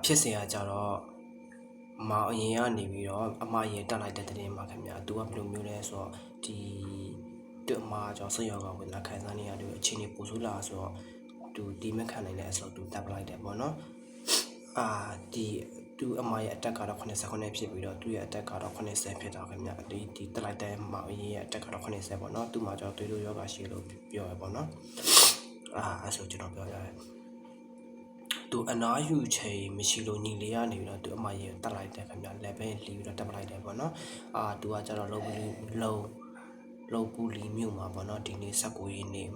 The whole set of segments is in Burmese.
ဖြစ်เสียကြတော့မောင်အရင်ကနေပြီးတော့အမရင်တက်လိုက်တဲ့တဲ့မှာခင်ဗျာသူကဘယ်လိုမျိုးလဲဆိုတော့ဒီသူ့အမကြောင့်ဆွေရောကဝင်လာခံစားနေရတယ်အချိန်ကြီးပူဆိုးလာဆိုတော့သူတီးမခံနိုင်တဲ့အဆောသူတက်လိုက်တယ်ပေါ့နော်ဒီသူအမရဲ့အတက်ကတော့89ဖြစ်ပြီးတော့သူ့ရဲ့အတက်ကတော့90ဖြစ်တာခင်ဗျာဒီတက်လိုက်တဲ့မောင်အရင်ရဲ့အတက်ကတော့90ပေါ့နော်သူ့မှာကြောင့်သွေးတို့ယောဂရှိလို့ပြောရပေါ့နော်အဲ့ဆိုကျွန်တော်ပြောရတယ်သူအနားယူချိန်မရှိလို့ညီလေးကနေပြီးတော့သူအမရေတက်လိုက်တယ်ခင်ဗျလက်ပဲလီပြီးတော့တက်ပလိုက်တယ်ပေါ့နော်သူကကျတော့လုံပူလီမြို့မှာပေါ့နော်ဒီနေ့19ရက်နေ့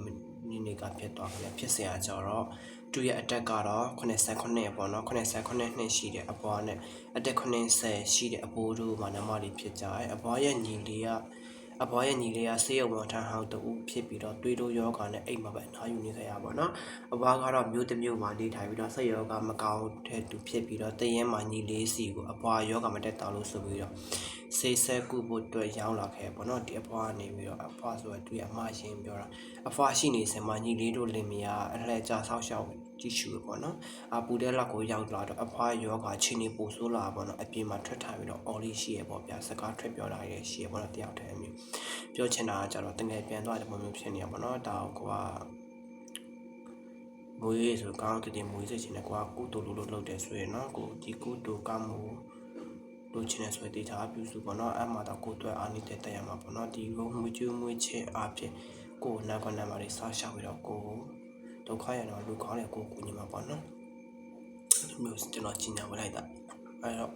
ကဖြစ်သွားတယ်ဖြစ်เสียကြတော့သူရဲ့အတက်ကတော့89ပေါ့နော်89နှစ်ရှိတယ်အပွားနဲ့အတက်90ရှိတဲ့အဖိုးတို့မှာနမလေးဖြစ်ကြတယ်အပွားရဲ့ညီလေးကဆေးရုံမှာထမ်းဟောင်းတူဖြစ်ပြီးတော့တွေးတိုးယောဂါနဲ့အိမ်မှာပဲအနားယူနေခဲ့ရပါတော့အဘွားကတော့မြို့တစ်မြို့မှာနေထိုင်ပြီးတော့ဆက်ယောဂါမကောင်းတဲ့သူဖြစ်ပြီးတော့တရင်မှာညီလေးစီကိုအဘွားယောဂါမတက်တောင်းလို့ဆိုပြီးတော့ဆေးဆက်ကုဖို့အတွက်ရောင်းလာခဲ့ပေါ့နော်ဒီအဘွားကနေပြီးတော့အဘွားဆိုတော့သူအမရှင်ပြောတာအဘွားရှိနေစမှာညီလေးတို့လင်မယားအလှည့်ကျဆောက်ရှောက်ကြည့်ရှုပေါ့နော်ပူတဲ့လက်ကိုရောက်လာတော့အဘွားယောဂါချင်းနေပူဆိုးလာပေါ့နော်အပြင်မှာထွက်ထားပြီးတော့အော်လီရှိရပေါ့ဗျာစကားထွက်ပြောလာရရှိရပေါ့နော်တယောက်တည်းအမျိုးပြောချင်တာကကြတော့တကယ်ပြန်သွားတဲ့ပုံမျိုးဖြစ်နေရပါတော့ဒါကိုကမွေးဆိုကောင်းတဲ့မွေးစိတ်ချင်တယ်ကွာကုတူလို့လုပ်တယ်ဆိုရင်နော်ကိုဒီကုတူကမှုလုပ်ချင်တဲ့ဆိုတဲ့ data ပြုစုပေါ့နော်အဲ့မှာတော့ကိုအတွက်အားနေတဲ့တက်ရမှာပေါ့နော်ဒီလိုမွေးကျွေးမွေးချင်အားဖြင့်ကိုနာကနာမှာလေးစားရှောက်ပြီးတော့ကိုဒုက္ခရတော့လူကောင်းတဲ့ကိုကူညီမှာပေါ့နော်ဒီမျိုးကျွန်တော်ကြီးညာဝလိုက်တာအဲ့တော့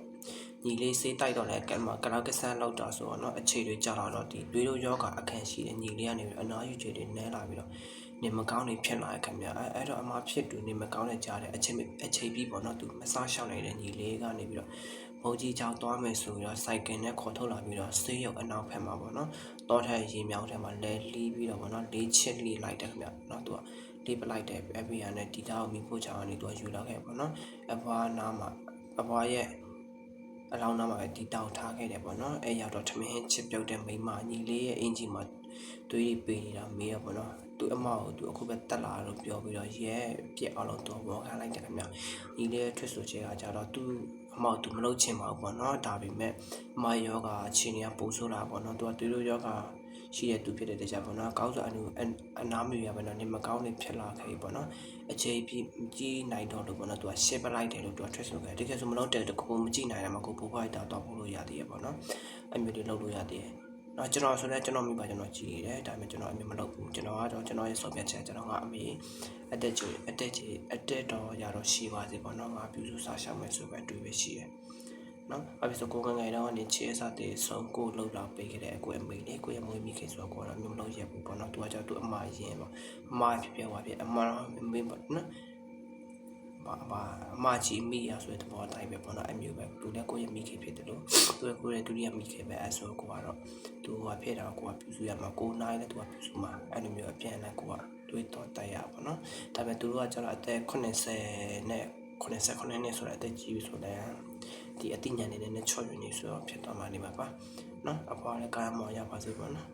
ညီလေးစေးတိုက်တော့လည်းကလာကဆန်းလောက်တာဆိုတော့เนาะအခြေတွေကြာလာတော့ဒီတွေးလို့ယောဂအခန့်ရှိတဲ့ညီလေးကနေပြီးအနားယူချေတွေနဲလာပြီးတော့နေမကောင်းနေဖြစ်လာတဲ့ခင်ဗျာအဲ့တော့အမဖြစ်တူနေမကောင်းတဲ့ကြားတဲ့အချိန်ပြီးပေါ့เนาะသူမစားရှောက်နေတဲ့ညီလေးကနေပြီးတော့ဘုံကြီးကြောင်သွားမယ်ဆိုပြီးတော့စိုက်ကင်နဲ့ခေါ်ထုတ်လာပြီးတော့ဆေးရုံအနောက်ဖက်မှာပေါ့เนาะတောထက်ရေမြောင်းထဲမှာလဲလီးပြီးတော့ပေါ့เนาะလေးချစ်လီလိုက်တယ်ခင်ဗျာเนาะသူကလေးပလိုက်တယ် FBI နဲ့ဒီသားကိုမိဖို့ချောင်းကနေသူကယူလာခဲ့ပေါ့เนาะအဘွားနားမှာအဘွားရဲ့အလောင်းနားမှာပဲဒီတောက်ထားခဲ့တယ်ပေါ့နော်အဲ့ရောက်တော့ထမင်းချစ်ပြုတ်တဲ့မိမညီလေးရဲ့အင်ဂျီမှာတွေးပေးနေတာမေးရပေါ့နော်သူအမကိုသူအခုပဲတက်လာလို့ပြောပြီးတော့ရဲပြက်အောင်လို့တော့မောခံလိုက်တယ်ခင်ဗျညီလေးရဲ့ထွတ်ဆိုချေကကြတော့သူအမသူမလုပ်ချင်ပါဘူးပေါ့နော်ဒါပေမဲ့မယောဂအခြေအနေကပိုဆိုးလာပေါ့နော်သူကတွေးလို့ယောဂရှိတဲ့သူဖြစ်တဲ့တရားပေါ့နော်ကောင်းစွာအနားမရပါတော့နေမကောင်းနေဖြစ်လာခဲ့ပြီပေါ့နော်အခြေပြီးကြည့်နိုင်တော့လို့ပေါ့နော်သူကရှင်းပလိုက်တယ်လို့သူကထွက်ဆိုခဲ့တကယ်ဆိုမလို့တဲ့တကူမကြည့်နိုင်တယ်မှာကိုပို့ဖိုက်တာတော့ပို့လို့ရသေးရပေါ့နော်အမျိုးတွေလုပ်လို့ရသေးတယ်နော်ကျွန်တော်ဆိုလဲကျွန်တော်မိပါကျွန်တော်ကြည့်ရတယ်ဒါပေမဲ့ကျွန်တော်အမျိုးမလုပ်ဘူးကျွန်တော်ကတော့ကျွန်တော်ရဲ့ဆုံးဖြတ်ချက်ကျွန်တော်ကအမေအတက်တော့ရတော့ရှိပါစေပေါ့နော်ငါပြုစုစားရှောက်မယ်ဆိုပဲတွေးပဲရှိတယ်နော်အပြင်ဆိုကိုငငယ်တော့နေချေစားတဲ့ဆုံးကိုလှုပ်လာပေးခဲ့တဲ့အကွယ်မိနေကိုရမွေးမိခင်ဆိုတော့ကိုတော့မျိုးမလို့ရဘူးပေါ့နော်သူကကြောက်သူအမရင်ပေါ့အမဖြစ်ပြသွားပြီအမမင်းပေါ့နော်အမကြီးမိရဆိုတဲ့ဘောတိုင်းပဲပေါ့နော်အမျိုးပဲသူလည်းကိုရမိခင်ဖြစ်တယ်လို့သူကကိုရဒုတိယမိခင်ပဲအဲ့ဆိုကိုကတော့သူကဖြစ်တာကိုကပြုစုရမှာကိုနိုင်လည်းသူကပြုစုမှာအဲ့လိုမျိုးအပြန်လည်းကိုကတွေးတော့တိုက်ရပါတော့ဒါပေမဲ့သူတို့ကကျတော့အသက်80နဲ့89နှစ်ဆိုတဲ့အသက်ကြီးပြီဆိုတော့ဒီအတိညာနေနဲ့ချော့ရနေဆိုတော့ဖြစ်သွားမှနေမှာပါနော်အဖွားလည်းကားမော်ရပါစေပေါ့နော်